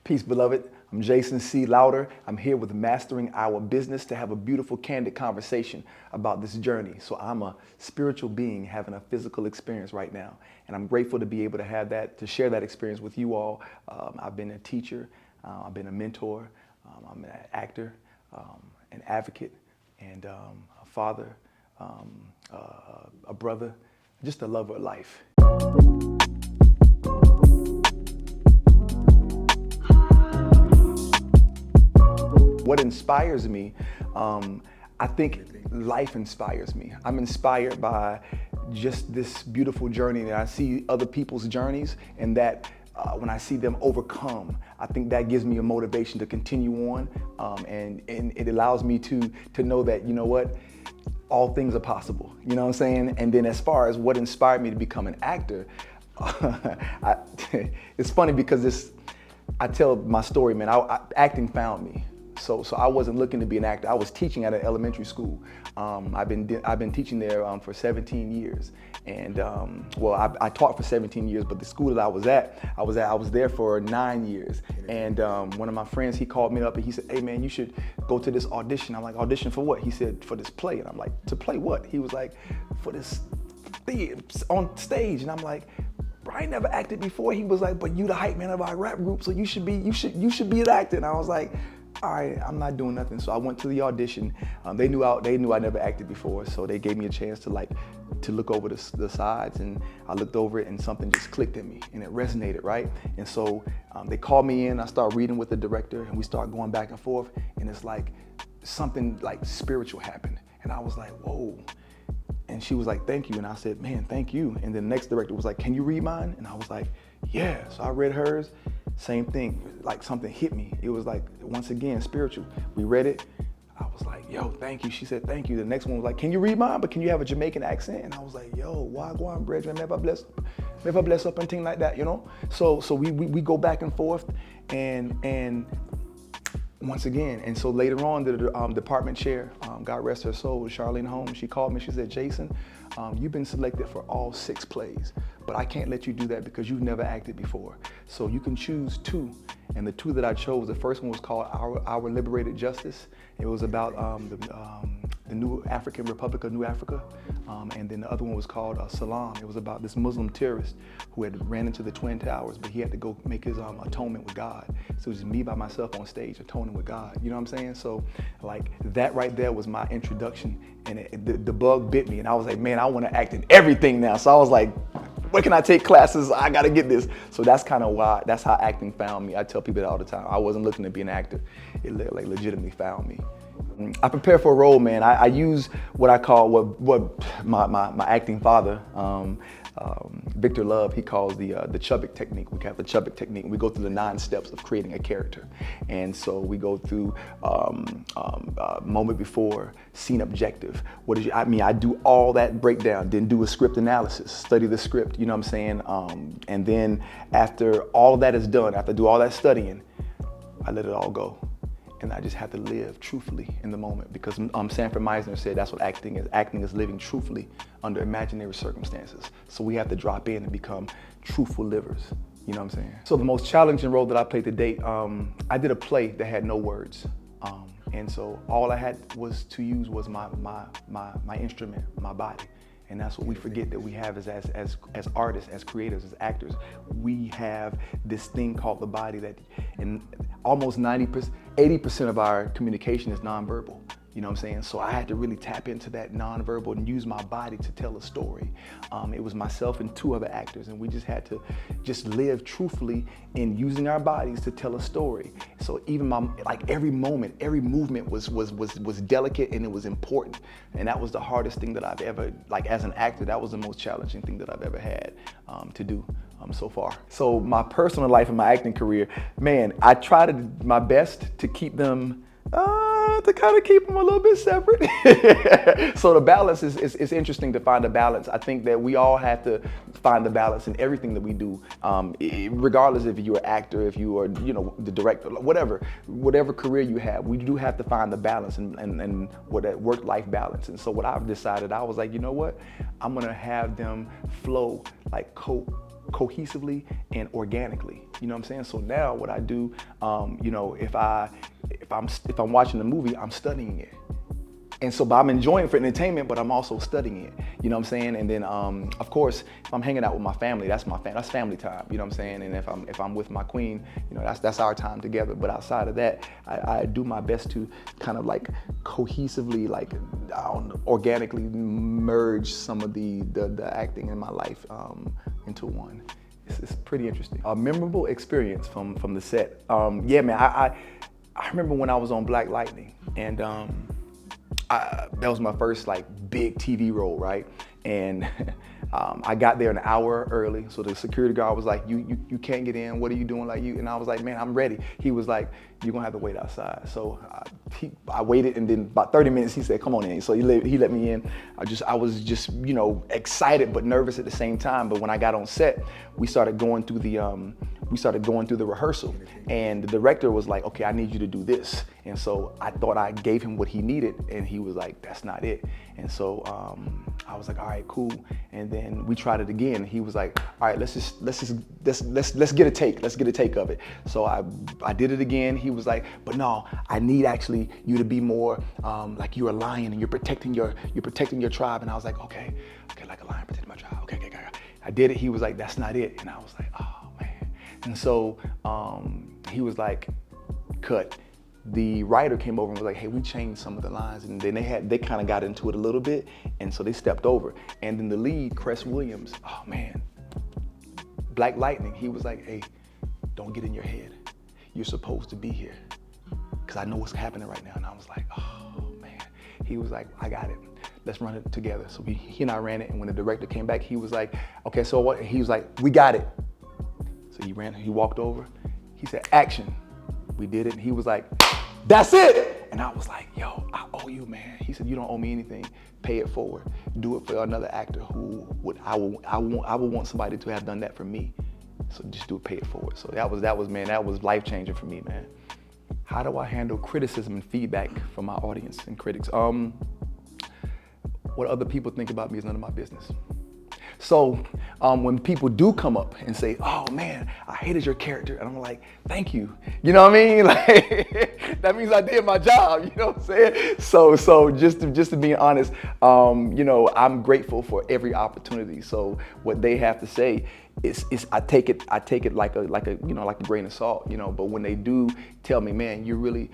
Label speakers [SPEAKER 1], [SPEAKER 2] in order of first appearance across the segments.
[SPEAKER 1] Peace, beloved. I'm Jason C. Louder. I'm here with Mastering Our Business to have a beautiful, candid conversation about this journey. So I'm a spiritual being having a physical experience right now. And I'm grateful to be able to have that, to share that experience with you all. I've been a teacher, I've been a mentor, I'm an actor, an advocate, and a father, a brother, just a lover of life. What inspires me, I think life inspires me. I'm inspired by just this beautiful journey, and I see other people's journeys, and that when I see them overcome, I think that gives me a motivation to continue on, and it allows me to know that, you know what, all things are possible, you know what I'm saying? And then as far as what inspired me to become an actor, it's funny because I tell my story, man, acting found me. So I wasn't looking to be an actor. I was teaching at an elementary school. I've been teaching there for 17 years, and I taught for 17 years. But the school that I was there for 9 years. And one of my friends, he called me up and he said, "Hey man, you should go to this audition." I'm like, "Audition for what?" He said, "For this play." And I'm like, "To play what?" He was like, "For this thing on stage." And I'm like, "I ain't never acted before." He was like, "But you the hype man of our rap group, so you should be an actor." And I was like, all right, I'm not doing nothing. So I went to the audition. They knew I never acted before, so they gave me a chance to look over the sides, and I looked over it and something just clicked in me and it resonated, right? And so they called me in, I started reading with the director, and we started going back and forth, and it's like something like spiritual happened. And I was like, whoa. And she was like, "Thank you." And I said, "Man, thank you." And then the next director was like, "Can you read mine?" And I was like, "Yeah." So I read hers. Same thing, like something hit me. It was like, once again, spiritual. We read it. I was like, "Yo, thank you." She said, "Thank you." The next one was like, "Can you read mine, but can you have a Jamaican accent?" And I was like, "Yo, why go on, brethren? Never bless up and thing like that, you know?" So we go back and forth, and once again, and so later on, the department chair, God rest her soul, Charlene Holmes, she called me. She said, "Jason, you've been selected for all 6 plays, but I can't let you do that because you've never acted before. So you can choose 2." And the 2 that I chose, the first one was called Our Liberated Justice. It was about the New African Republic of New Africa. And then the other one was called Salam. It was about this Muslim terrorist who had ran into the Twin Towers, but he had to go make his atonement with God. So it was just me by myself on stage atoning with God. You know what I'm saying? So like that right there was my introduction, and the bug bit me, and I was like, man, I want to act in everything now. So I was like, where can I take classes? I gotta get this. So that's kind of why, that's how acting found me. I tell people that all the time. I wasn't looking to be an actor. It like legitimately found me. I prepare for a role, man. I use what I call, what my acting father, Victor Love, he calls the Chubbuck technique. We have the Chubbuck technique. We go through the 9 steps of creating a character. And so we go through moment before, scene objective. I do all that breakdown, then do a script analysis, study the script, you know what I'm saying? And then after all of that is done, after I do all that studying, I let it all go. And I just have to live truthfully in the moment, because Sanford Meisner said that's what acting is. Acting is living truthfully under imaginary circumstances. So we have to drop in and become truthful livers. You know what I'm saying? So the most challenging role that I played to date, I did a play that had no words. And so all I had to use was my instrument, my body. And that's what we forget that we have as artists, as creators, as actors. We have this thing called the body that, in almost 80% of our communication is nonverbal. You know what I'm saying? So I had to really tap into that nonverbal and use my body to tell a story. It was myself and 2 other actors, and we just had to live truthfully in using our bodies to tell a story. So even every moment, every movement was delicate, and it was important. And that was the hardest thing that I've ever, as an actor, that was the most challenging thing that I've ever had to do so far. So my personal life and my acting career, man, I tried my best to keep them to kind of keep them a little bit separate. So the balance is interesting to find a balance. I think that we all have to find the balance in everything that we do, regardless if you're an actor, if you are, the director, whatever career you have. We do have to find the balance and what that work-life balance. And so what I've decided, I was like, you know what? I'm gonna have them flow like Coke cohesively and organically. You know what I'm saying? So now what I do, you know, if I'm watching a movie, I'm studying it. And so, but I'm enjoying it for entertainment, but I'm also studying it. You know what I'm saying? And then, of course, if I'm hanging out with my family, that's family time. You know what I'm saying? And if I'm with my queen, you know, that's our time together. But outside of that, I do my best to kind of like cohesively, like organically merge some of the acting in my life into one. It's pretty interesting. A memorable experience from the set. Yeah, man. I remember when I was on Black Lightning, and that was my first like big TV role, right? And I got there an hour early, so the security guard was like, "You can't get in. What are you doing?" Like you, and I was like, "Man, I'm ready." He was like, "You're gonna have to wait outside." So I waited, and then about 30 minutes, he said, "Come on in." So he let me in. I was just you know excited but nervous at the same time. But when I got on set, we started going through the rehearsal, and the director was like, "Okay, I need you to do this." And so I thought I gave him what he needed, and he was like, "That's not it." And so I was like, "All right, cool." And then we tried it again. He was like, "All right, let's get a take. Let's get a take of it." So I did it again. He was like, "But no, I need actually you to be more like you're a lion and you're protecting your tribe." And I was like, okay, like a lion protecting my tribe. Okay. I did it. He was like, "That's not it." And I was like, "Oh man." And so he was like, "Cut." The writer came over and was like, "Hey, we changed some of the lines," and then they kind of got into it a little bit, and so they stepped over. And then the lead, Cress Williams, oh man, Black Lightning, he was like, "Hey, don't get in your head. You're supposed to be here, because I know what's happening right now." And I was like, "Oh man." He was like, "I got it. Let's run it together." So he and I ran it, and when the director came back, he was like, "Okay, so what?" He was like, "We got it." So he walked over, he said, "Action." We did it, and he was like, "That's it." And I was like, "Yo, I owe you, man." He said, "You don't owe me anything. Pay it forward. Do it for another actor who I would want somebody to have done that for me. So just do it, pay it forward." So that was life changing for me, man. How do I handle criticism and feedback from my audience and critics? What other people think about me is none of my business. So when people do come up and say, "Oh man, I hated your character," and I'm like, "Thank you." You know what I mean? Like that means I did my job. You know what I'm saying? So just to be honest, you know, I'm grateful for every opportunity. So what they have to say is I take it like a you know, like a grain of salt. You know, but when they do tell me, "Man, you really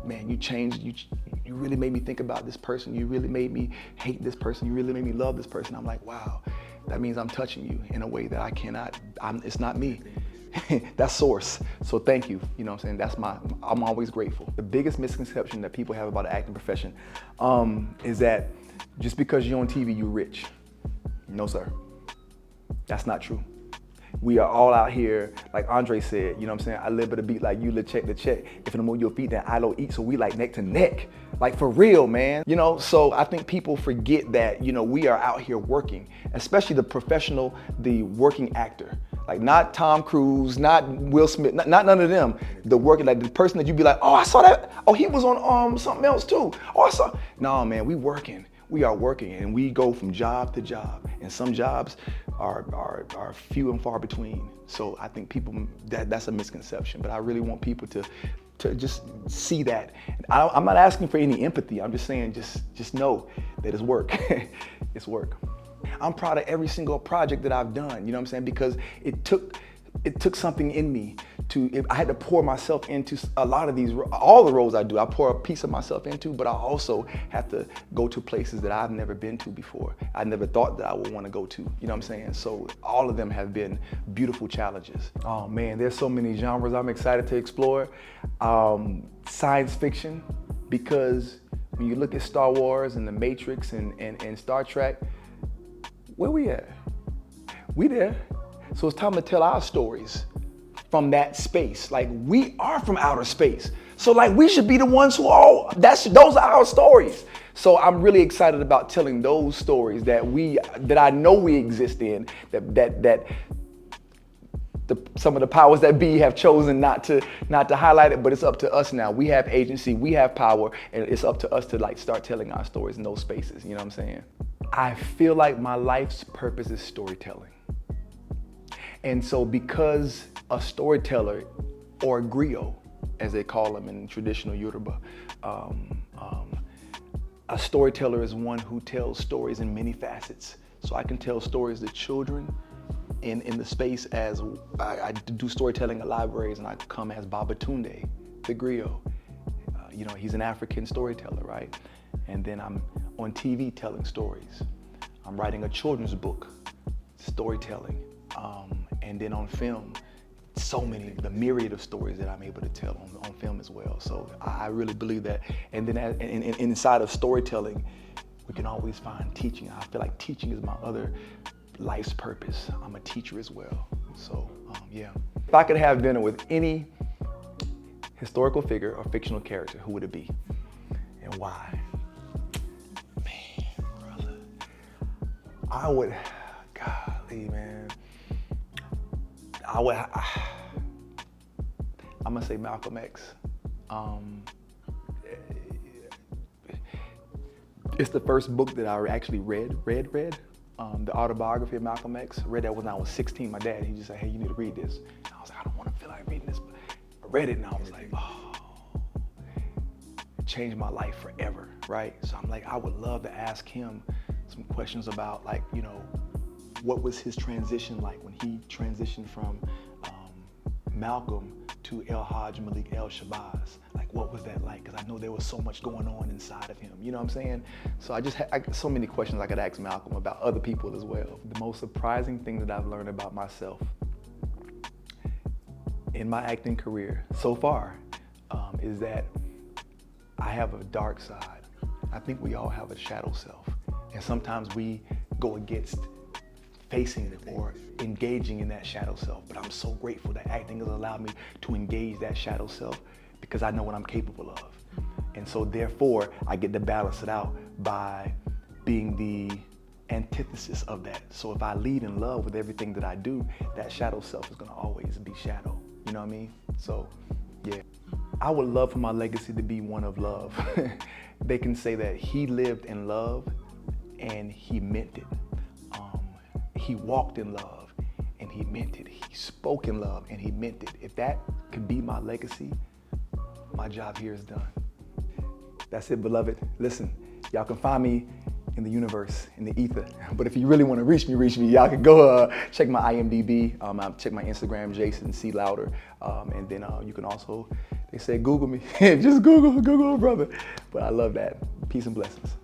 [SPEAKER 1] man, you changed. You really made me think about this person. You really made me hate this person. You really made me love this person." I'm like, wow, that means I'm touching you in a way that I cannot, it's not me. That's source. So thank you. You know what I'm saying? I'm always grateful. The biggest misconception that people have about the acting profession is that just because you're on TV, you're rich. No, sir. That's not true. We are all out here, like Andre said, you know what I'm saying? I live at a beat like you live check to check. If you move your feet, then I don't eat. So we like neck to neck, like for real, man. You know, so I think people forget that, you know, we are out here working, especially the professional, the working actor. Like not Tom Cruise, not Will Smith, not none of them. The working, like the person that you be like, "Oh, I saw that. Oh, he was on something else too. Oh, I saw." No, man, we working. We are working, and we go from job to job, and some jobs are few and far between. So I think people, that's a misconception, but I really want people to just see that. I'm not asking for any empathy. I'm just saying, just know that it's work. It's work. I'm proud of every single project that I've done, you know what I'm saying? Because it took something in me I had to pour myself into a lot of these, all the roles I do, I pour a piece of myself into, but I also have to go to places that I've never been to before. I never thought that I would want to go to, you know what I'm saying? So all of them have been beautiful challenges. Oh man, there's so many genres I'm excited to explore. Science fiction, because when you look at Star Wars and The Matrix and Star Trek, where we at? We there. So it's time to tell our stories from that space. Like, we are from outer space. So like, we should be the ones who those are our stories. So I'm really excited about telling those stories that I know we exist in, that some of the powers that be have chosen not to highlight it, but it's up to us now. We have agency, we have power, and it's up to us to like start telling our stories in those spaces, you know what I'm saying? I feel like my life's purpose is storytelling. And so because a storyteller, or a griot, as they call them in traditional Yoruba, a storyteller is one who tells stories in many facets. So I can tell stories to children in the space as I do storytelling at libraries, and I come as Babatunde, the griot. You know, he's an African storyteller, right? And then I'm on TV telling stories. I'm writing a children's book, storytelling. And then on film, so many, the myriad of stories that I'm able to tell on film as well. So I really believe that. And then inside of storytelling, we can always find teaching. I feel like teaching is my other life's purpose. I'm a teacher as well. So yeah. If I could have dinner with any historical figure or fictional character, who would it be and why? Man, brother. I would, golly, man. I'm gonna say Malcolm X. It's the first book that I actually read. The autobiography of Malcolm X. I read that when I was 16. My dad, he just said, hey, you need to read this. And I was like, I don't want to feel like reading this. But I read it and I was like, oh, it changed my life forever, right? So I'm like, I would love to ask him some questions about, like, you know, what was his transition like when he transitioned from Malcolm to El Hajj Malik El Shabazz? Like, what was that like? Because I know there was so much going on inside of him, you know what I'm saying? So I got so many questions I could ask Malcolm about other people as well. The most surprising thing that I've learned about myself in my acting career so far is that I have a dark side. I think we all have a shadow self. And sometimes we go against facing it or engaging in that shadow self. But I'm so grateful that acting has allowed me to engage that shadow self because I know what I'm capable of. And so therefore, I get to balance it out by being the antithesis of that. So if I lead in love with everything that I do, that shadow self is gonna always be shadow. You know what I mean? So, yeah. I would love for my legacy to be one of love. They can say that he lived in love and he meant it. He walked in love and he meant it. He spoke in love and he meant it. If that could be my legacy, my job here is done. That's it, beloved. Listen, y'all can find me in the universe, in the ether. But if you really want to reach me, y'all can go check my IMDb. Check my Instagram, Jason C. Louder. And then you can also, they say Google me. Just Google, brother. But I love that. Peace and blessings.